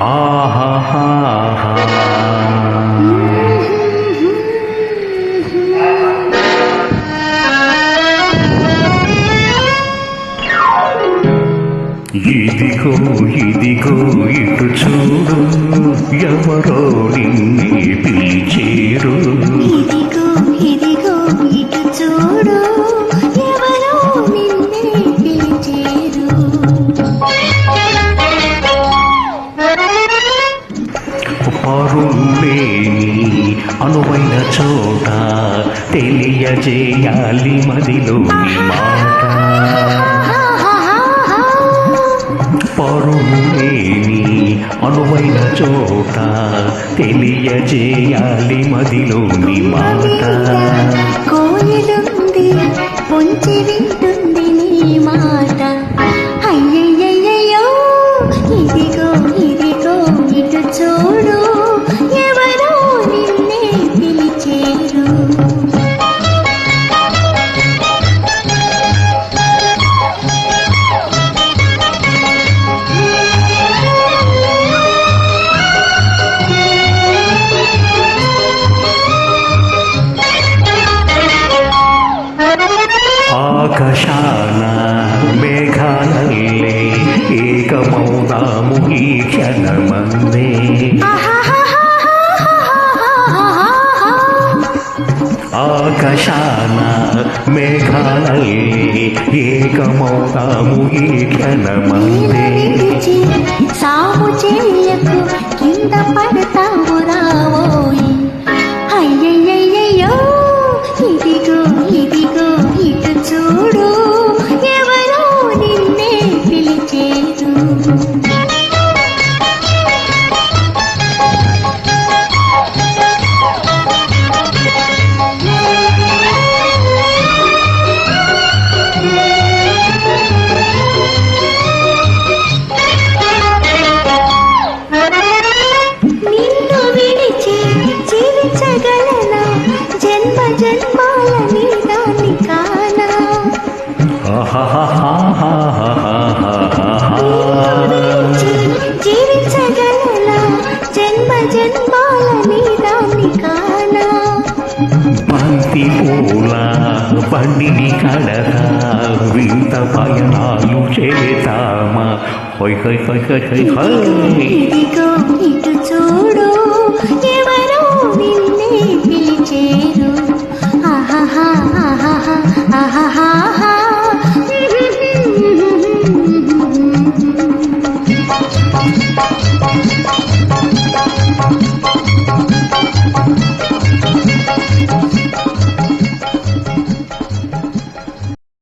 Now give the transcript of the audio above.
ఆహాహాహా. ఇదిగో ఇదిగో ఇటు చూడు, ఎవరో నిన్నే పిలిచేరు. ఇదిగో ఇదిగో ఇటు చూడు, ఎవరో నిన్నే పిలిచేరు. పరులేని అనువైన చోట తెలియజేయాలి మదిలోని మాట. పరులేని అనువైన చోట తెలియజేయాలి మదిలోని మాట. కోయిలుంది పొంచి వింటుంది నీ మాట. అయ్యయ్యయ్యో ఇదిగో ఇదిగో ఇటు చూడు, ఎవరో నిన్నే పిలిచేరు. ఆకాశాన మేఘాలల్లే ఏకమౌదాము ఈ క్షణమందే. ఆకాశాన మేఘాలల్లే ఏకమౌదాము ఈ క్షణమందే. సాము చేయకు కింద పడతావు రావోయి. అయ్యయ్యయ్యో ఇదిగో ఇదిగో ఇటు చూడు, ఎవరో నిన్నే పిలిచేరు. నిన్ను విడిచి జీవించగలనా, జన్మ జన్మాల నీదాన్ని కానా. జీవించగలనా, జన్మ జన్మాల నీదాన్ని కానా. బంతి పూల బండిని కడగా వింత పయనాలు చేతామా. హొయ్ హొయ్ హొయ్ హొయ్ హొయ్ హొయ్. ఇదిగో ఇటు చూడు, ఎవరో నిన్నే పిలిచేరు. ఆహాహా ఆహాహా ఆహాహా.